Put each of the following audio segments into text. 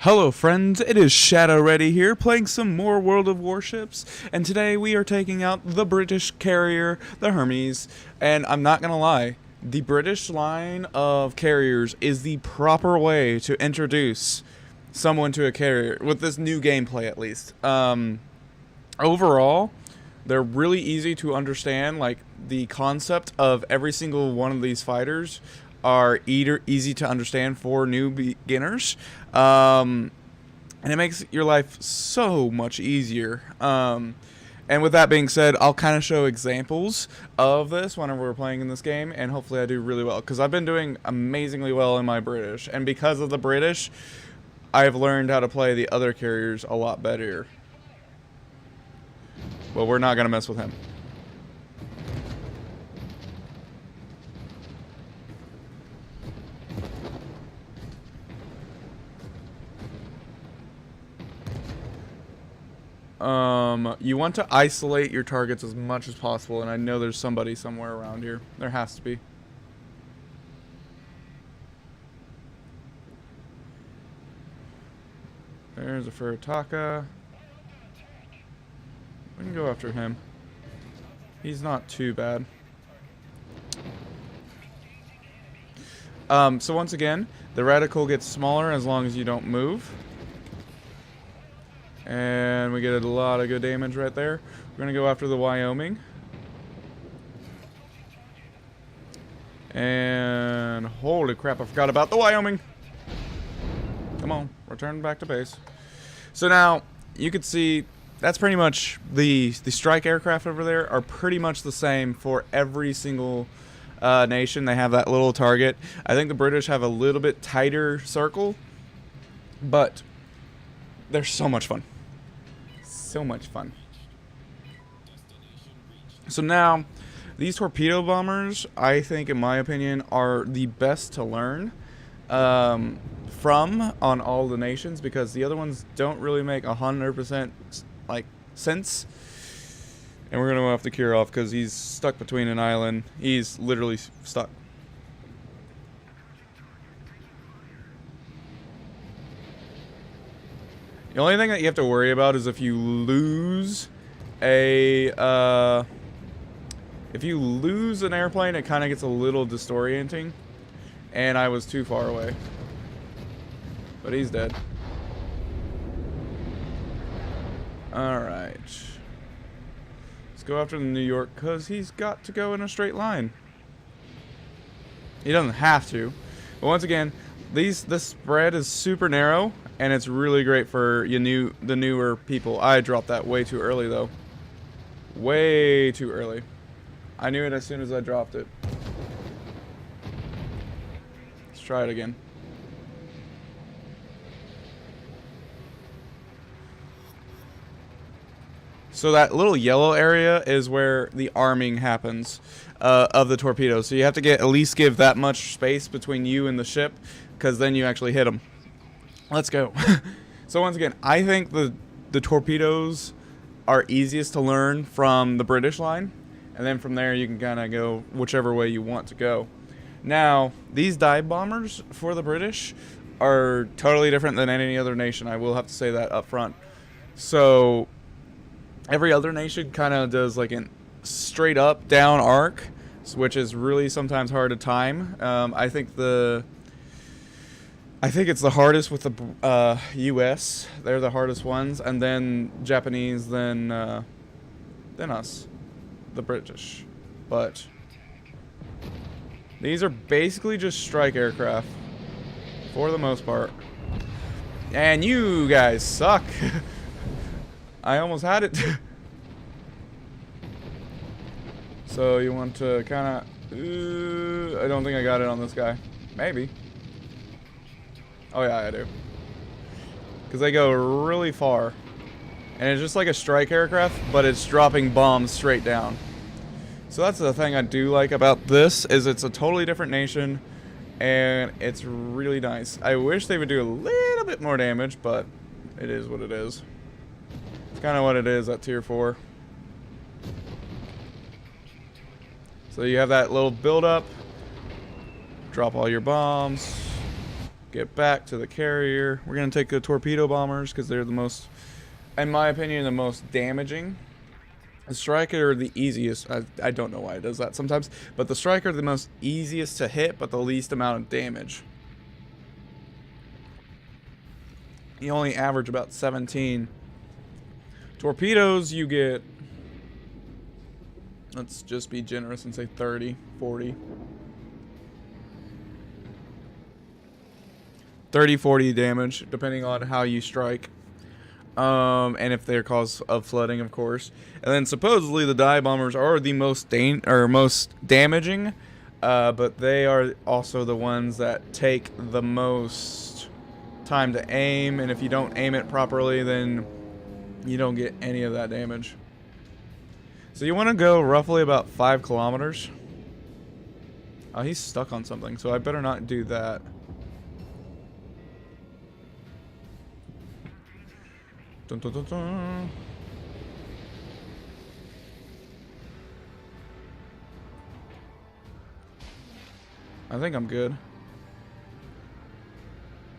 Hello friends, it is Shadow Ready here, playing some more World of Warships, and today we are taking out the British carrier, the Hermes, and I'm not gonna lie, the British line of carriers is the proper way to introduce someone to a carrier, with this new gameplay at least. Overall, they're really easy to understand. Like, the concept of every single one of these fighters are easy to understand for new beginners, and it makes your life so much easier. And with that being said, I'll kind of show examples of this whenever we're playing in this game, and hopefully I do really well, because I've been doing amazingly well in my British, and because of the British, I've learned how to play the other carriers a lot better. Well, we're not going to mess with him. You want to isolate your targets as much as possible, and I know there's somebody somewhere around here. There has to be. There's a Furitaka. We can go after him. He's not too bad. So once again, the reticle gets smaller as long as you don't move. And we get a lot of good damage right there. We're going to go after the Wyoming. And holy crap, I forgot about the Wyoming. Come on, return back to base. So now, you can see, that's pretty much the strike aircraft over there are pretty much the same for every single nation. They have that little target. I think the British have a little bit tighter circle, but they're so much fun. So much fun. So now, these torpedo bombers, I think, in my opinion, are the best to learn from on all the nations, because the other ones don't really make 100% like sense. And we're gonna have to Kirov because he's stuck between an island. He's literally stuck. The only thing that you have to worry about is if you lose a an airplane, it kind of gets a little disorienting. And I was too far away. But he's dead. Alright. Let's go after the New York, because he's got to go in a straight line. He doesn't have to. But once again, this spread is super narrow, and it's really great for the newer people. I dropped that way too early, though. Way too early. I knew it as soon as I dropped it. Let's try it again. So that little yellow area is where the arming happens of the torpedoes. So you have to at least give that much space between you and the ship, because then you actually hit them. Let's go. So once again, I think the torpedoes are easiest to learn from the British line, and then from there you can kind of go whichever way you want to go. Now, these dive bombers for the British are totally different than any other nation. I will have to say that up front. So every other nation kind of does like a straight up down arc, which is really sometimes hard to time. I think it's the hardest with the U.S. They're the hardest ones, and then Japanese, then us, the British. But these are basically just strike aircraft for the most part. And you guys suck. I almost had it. So you want to kind of... I don't think I got it on this guy. Maybe. Oh yeah, I do. Because they go really far. And it's just like a strike aircraft, but it's dropping bombs straight down. So that's the thing I do like about this, is it's a totally different nation, and it's really nice. I wish they would do a little bit more damage, but it is what it is. It's kind of what it is at tier 4. So you have that little build up, drop all your bombs, Get back to the carrier. We're going to take the torpedo bombers because they're the most, in my opinion, the most damaging. The striker are the easiest. I don't know why it does that sometimes. But the striker are the most easiest to hit, but the least amount of damage. You only average about 17. Torpedoes, you get, let's just be generous and say 30, 40. 30, 40 damage, depending on how you strike. And if they're cause of flooding, of course. And then supposedly the dive bombers are the most damaging, but they are also the ones that take the most time to aim. And if you don't aim it properly, then you don't get any of that damage. So you want to go roughly about 5 kilometers. Oh, he's stuck on something, so I better not do that. Dun, dun, dun, dun. I think I'm good.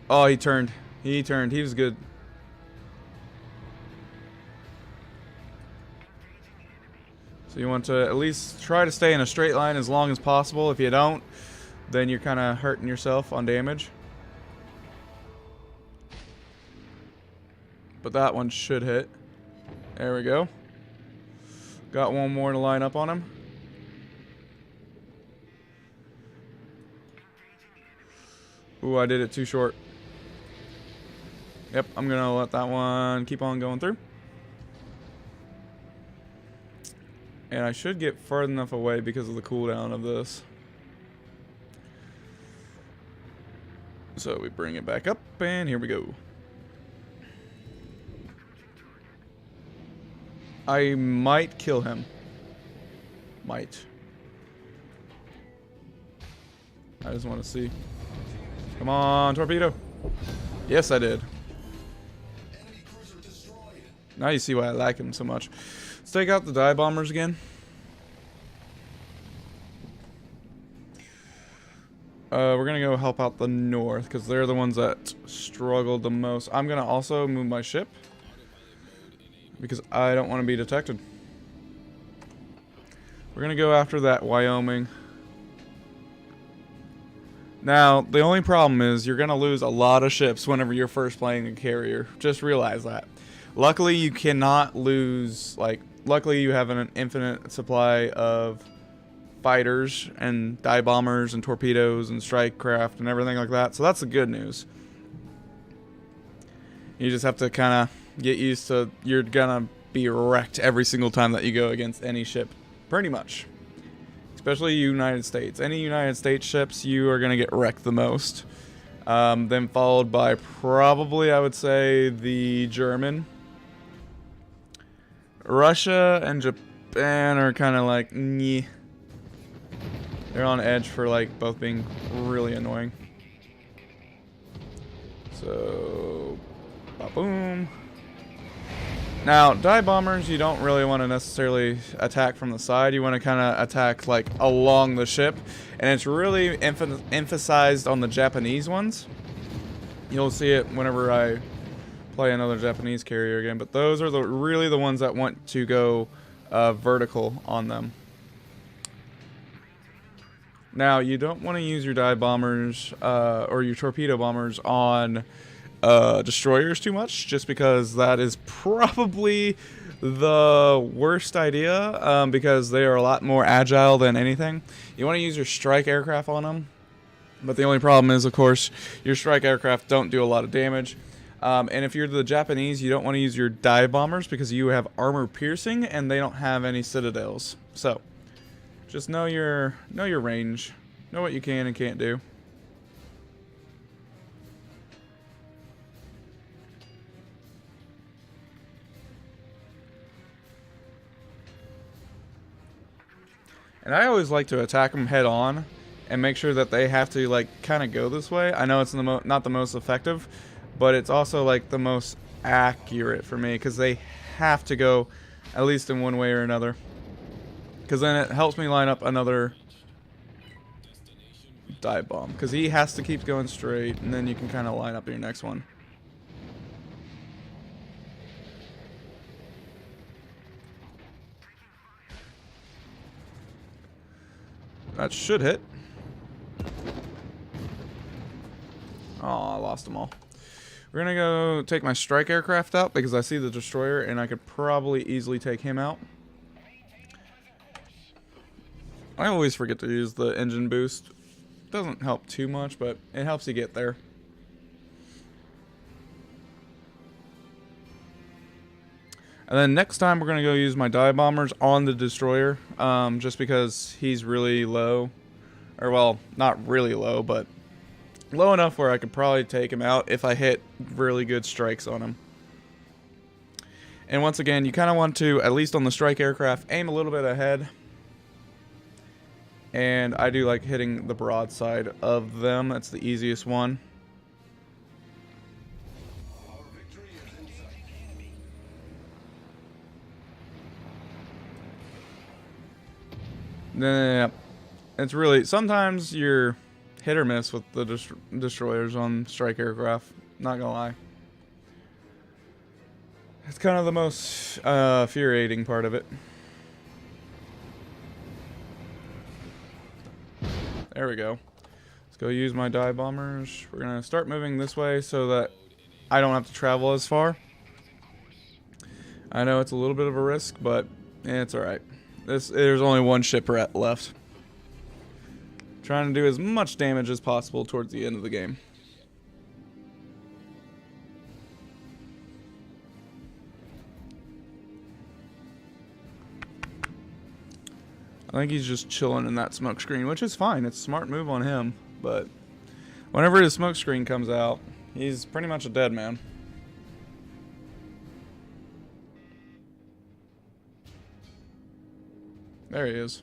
Oh, he turned. He turned. He was good. So you want to at least try to stay in a straight line as long as possible. If you don't, then you're kind of hurting yourself on damage. But that one should hit. There we go. Got one more to line up on him. Ooh, I did it too short. Yep, I'm gonna let that one keep on going through. And I should get far enough away because of the cooldown of this. So we bring it back up, and here we go. I might kill him. Might. I just want to see. Come on, torpedo. Yes, I did. Now you see why I like him so much. Let's take out the dive bombers again. We're going to go help out the north because they're the ones that struggled the most. I'm going to also move my ship because I don't want to be detected. We're going to go after that Wyoming. Now, the only problem is you're going to lose a lot of ships whenever you're first playing a carrier. Just realize that. Luckily, you cannot lose, luckily you have an infinite supply of fighters and dive bombers and torpedoes and strike craft and everything like that. So that's the good news. You just have to kind of get used to, you're going to be wrecked every single time that you go against any ship. Pretty much. Especially United States. Any United States ships, you are going to get wrecked the most. Then followed by probably, I would say, the German. Russia and Japan are kind of like, nyeh. They're on edge for both being really annoying. So, boom. Now, dive bombers, you don't really want to necessarily attack from the side. You want to kind of attack along the ship, and it's really emphasized on the Japanese ones. You'll see it whenever I play another Japanese carrier again, but those are really the ones that want to go vertical on them. Now, you don't want to use your dive bombers or your torpedo bombers on destroyers too much, just because that is probably the worst idea because they are a lot more agile than anything. You want to use your strike aircraft on them, but the only problem is, of course, your strike aircraft don't do a lot of damage. And if you're the Japanese, you don't want to use your dive bombers because you have armor piercing and they don't have any citadels. So just know your range, know what you can and can't do. And I always like to attack them head on and make sure that they have to kind of go this way. I know it's not the most effective, but it's also the most accurate for me because they have to go at least in one way or another. Because then it helps me line up another dive bomb, because he has to keep going straight, and then you can kind of line up your next one. That should hit. Oh, I lost them all. We're gonna go take my strike aircraft out because I see the destroyer and I could probably easily take him out. I always forget to use the engine boost. Doesn't help too much, but it helps you get there. And then next time we're gonna go use my dive bombers on the destroyer, just because he's really low, or well, not really low, but low enough where I could probably take him out if I hit really good strikes on him. And once again, you kind of want to, at least on the strike aircraft, aim a little bit ahead. And I do like hitting the broadside of them. That's the easiest one. Then it's really, sometimes you're hit or miss with the destroyers on strike aircraft. Not gonna lie. It's kind of the most infuriating part of it. There we go. Let's go use my dive bombers. We're gonna start moving this way so that I don't have to travel as far. I know it's a little bit of a risk, but it's alright. There's only one shipwreck left. Trying to do as much damage as possible towards the end of the game. I think he's just chilling in that smoke screen, which is fine. It's a smart move on him, but whenever his smoke screen comes out, he's pretty much a dead man. There he is.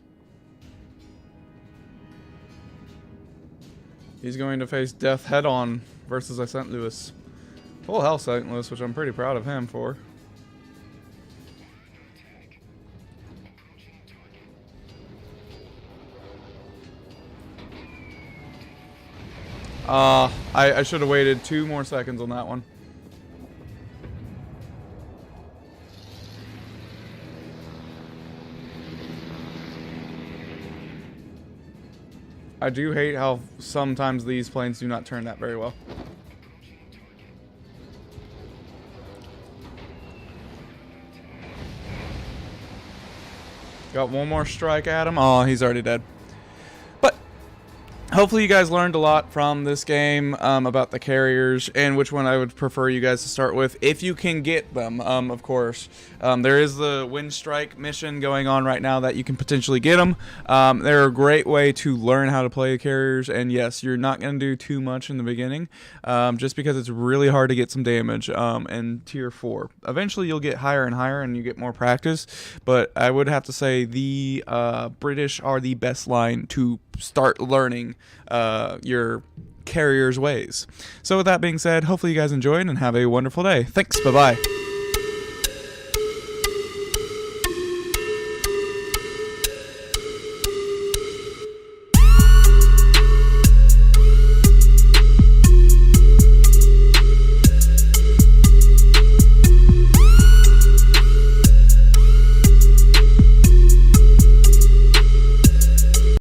He's going to face death head-on versus St. Louis. Full health St. Louis, which I'm pretty proud of him for. I should have waited 2 more seconds on that one. I do hate how sometimes these planes do not turn that very well. Got one more strike at him. Oh, he's already dead. But hopefully you guys learned a lot from this game about the carriers and which one I would prefer you guys to start with if you can get them, of course. There is the wind strike mission going on right now that you can potentially get them. They're a great way to learn how to play the carriers, and yes, you're not going to do too much in the beginning just because it's really hard to get some damage in tier 4. Eventually you'll get higher and higher and you get more practice, but I would have to say the British are the best line to start learning your carrier's ways. So with that being said, hopefully you guys enjoyed and have a wonderful day. Thanks, bye-bye.